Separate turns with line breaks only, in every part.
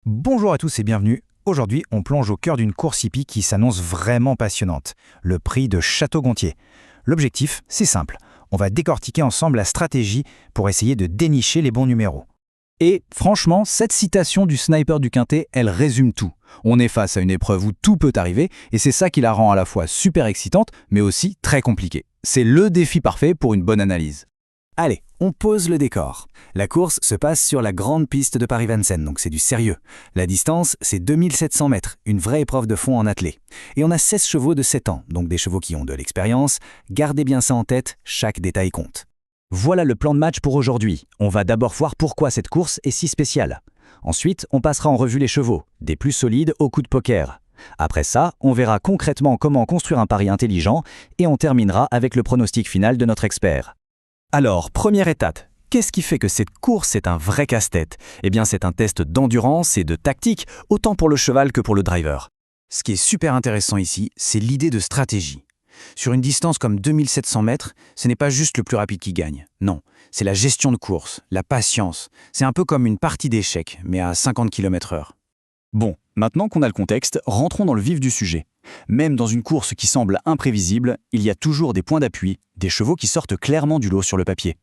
Bonjour à tous et bienvenue. Aujourd'hui, on plonge au cœur d'une course hippique qui s'annonce vraiment passionnante, le prix de Château-Gontier. L'objectif, c'est simple. On va décortiquer ensemble la stratégie pour essayer de dénicher les bons numéros. Et franchement, cette citation du sniper du Quintet, elle résume tout. On est face à une épreuve où tout peut arriver et c'est ça qui la rend à la fois super excitante, mais aussi très compliquée. C'est le défi parfait pour une bonne analyse.
Allez, on pose le décor. La course se passe sur la grande piste de Paris-Vincennes, donc c'est du sérieux. La distance, c'est 2700 mètres, une vraie épreuve de fond en attelé. Et on a 16 chevaux de 7 ans, donc des chevaux qui ont de l'expérience. Gardez bien ça en tête, chaque détail compte.
Voilà le plan de match pour aujourd'hui. On va d'abord voir pourquoi cette course est si spéciale. Ensuite, on passera en revue les chevaux, des plus solides au coup de poker. Après ça, on verra concrètement comment construire un pari intelligent et on terminera avec le pronostic final de notre expert.
Alors, première étape. Qu'est-ce qui fait que cette course est un vrai casse-tête? Eh bien, c'est un test d'endurance et de tactique, autant pour le cheval que pour le driver.
Ce qui est super intéressant ici, c'est l'idée de stratégie. Sur une distance comme 2700 mètres, ce n'est pas juste le plus rapide qui gagne. Non, c'est la gestion de course, la patience. C'est un peu comme une partie d'échecs, mais à 50 km/h.
Bon, maintenant qu'on a le contexte, rentrons dans le vif du sujet. Même dans une course qui semble imprévisible, il y a toujours des points d'appui, des chevaux qui sortent clairement du lot sur le papier.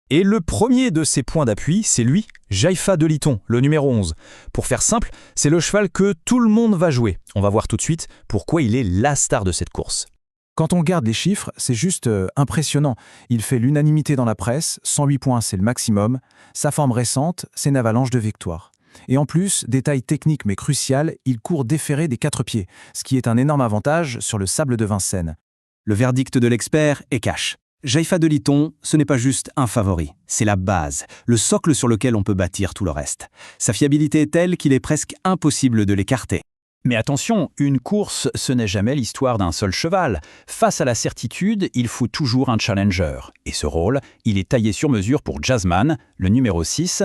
Et le premier de ces points d'appui, c'est lui, Jaïfa de Liton, le numéro 11. Pour faire simple, c'est le cheval que tout le monde va jouer. On va voir tout de suite pourquoi il est la star de cette course.
Quand on regarde les chiffres, c'est juste impressionnant. Il fait l'unanimité dans la presse, 108 points c'est le maximum. Sa forme récente, c'est une avalanche de victoires. Et en plus, détail technique mais crucial, il court déféré des 4 pieds, ce qui est un énorme avantage sur le sable de Vincennes.
Le verdict de l'expert est cash. Jaïfa de Liton, ce n'est pas juste un favori, c'est la base, le socle sur lequel on peut bâtir tout le reste. Sa fiabilité est telle qu'il est presque impossible de l'écarter.
Mais attention, une course, ce n'est jamais l'histoire d'un seul cheval. Face à la certitude, il faut toujours un challenger. Et ce rôle, il est taillé sur mesure pour Jazzman, le numéro 6.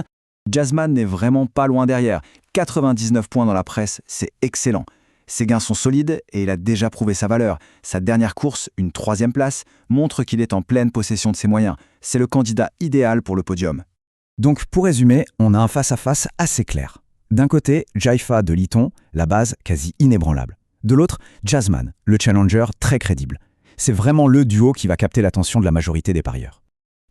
Jazzman n'est vraiment pas loin derrière. 99 points dans la presse, c'est excellent. Ses gains sont solides et il a déjà prouvé sa valeur. Sa dernière course, une 3e place, montre qu'il est en pleine possession de ses moyens. C'est le candidat idéal pour le podium.
Donc pour résumer, on a un face-à-face assez clair. D'un côté, Jaïfa de Liton, la base quasi inébranlable. De l'autre, Jazzman, le challenger très crédible. C'est vraiment le duo qui va capter l'attention de la majorité des parieurs.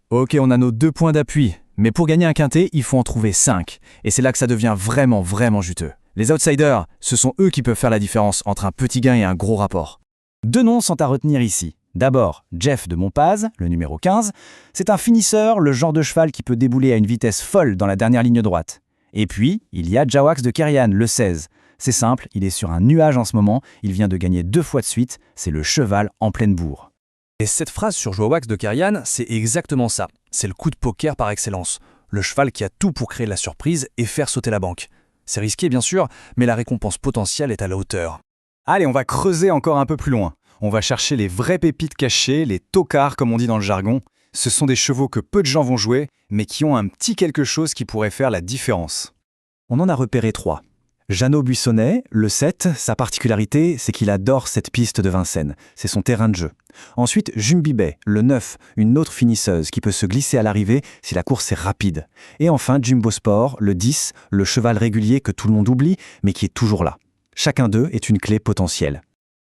Ok, on a nos 2 points d'appui, mais pour gagner un quintet, il faut en trouver 5. Et c'est là que ça devient vraiment juteux. Les outsiders, ce sont eux qui peuvent faire la différence entre un petit gain et un gros rapport.
2 noms sont à retenir ici. D'abord, Jeff de Montpaz, le numéro 15. C'est un finisseur, le genre de cheval qui peut débouler à une vitesse folle dans la dernière ligne droite. Et puis, il y a Jawax de Kerian, le 16. C'est simple, il est sur un nuage en ce moment, il vient de gagner 2 fois de suite, c'est le cheval en pleine bourre.
Et cette phrase sur Jawax de Kerian, c'est exactement ça. C'est le coup de poker par excellence. Le cheval qui a tout pour créer la surprise et faire sauter la banque. C'est risqué bien sûr, mais la récompense potentielle est à la hauteur.
Allez, on va creuser encore un peu plus loin. On va chercher les vraies pépites cachées, les tocards comme on dit dans le jargon. Ce sont des chevaux que peu de gens vont jouer, mais qui ont un petit quelque chose qui pourrait faire la différence. On en a repéré 3. Jeannot Buissonnet, le 7, sa particularité, c'est qu'il adore cette piste de Vincennes. C'est son terrain de jeu. Ensuite, Jumbibet, le 9, une autre finisseuse qui peut se glisser à l'arrivée si la course est rapide. Et enfin, Jumbo Sport, le 10, le cheval régulier que tout le monde oublie, mais qui est toujours là. Chacun d'eux est une clé potentielle.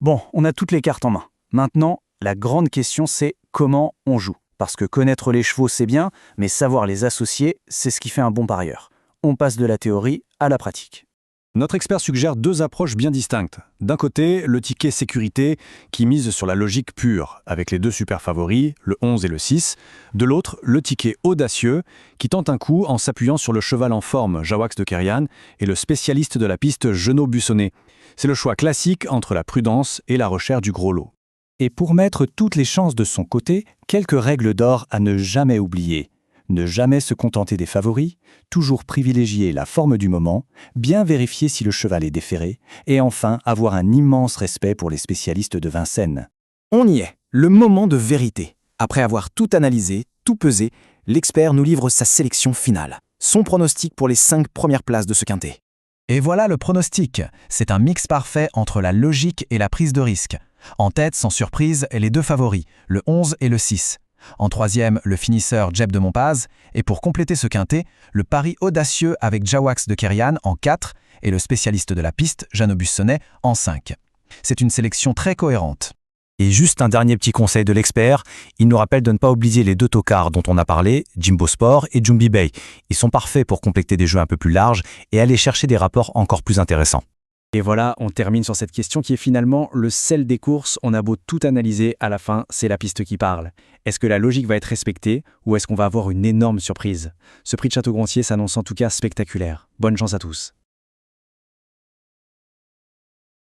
Bon, on a toutes les cartes en main. Maintenant, la grande question c'est comment on joue. Parce que connaître les chevaux c'est bien, mais savoir les associer, c'est ce qui fait un bon parieur. On passe de la théorie à la pratique.
Notre expert suggère 2 approches bien distinctes. D'un côté, le ticket sécurité qui mise sur la logique pure, avec les 2 super favoris, le 11 et le 6. De l'autre, le ticket audacieux qui tente un coup en s'appuyant sur le cheval en forme, Jawax de Kerian, et le spécialiste de la piste Jeannot Buissonnet. C'est le choix classique entre la prudence et la recherche du gros lot.
Et pour mettre toutes les chances de son côté, quelques règles d'or à ne jamais oublier. Ne jamais se contenter des favoris, toujours privilégier la forme du moment, bien vérifier si le cheval est déféré, et enfin avoir un immense respect pour les spécialistes de Vincennes.
On y est, le moment de vérité. Après avoir tout analysé, tout pesé, l'expert nous livre sa sélection finale. Son pronostic pour les 5 premières places de ce quintet.
Et voilà le pronostic. C'est un mix parfait entre la logique et la prise de risque. En tête, sans surprise, les 2 favoris, le 11 et le 6.
En troisième, le finisseur Jeb de Montpaz. Et pour compléter ce quintet, le pari audacieux avec Jawax de Kerian en 4 et le spécialiste de la piste, Janobus Sonnet, en 5. C'est une sélection très cohérente.
Et juste un dernier petit conseil de l'expert, il nous rappelle de ne pas oublier les 2 tocards dont on a parlé, Jimbo Sport et Jumbi Bay. Ils sont parfaits pour compléter des jeux un peu plus larges et aller chercher des rapports encore plus intéressants.
Et voilà, on termine sur cette question qui est finalement le sel des courses. On a beau tout analyser, à la fin, c'est la piste qui parle. Est-ce que la logique va être respectée ou est-ce qu'on va avoir une énorme surprise? Ce prix de Château-Gontier s'annonce en tout cas spectaculaire. Bonne chance à tous.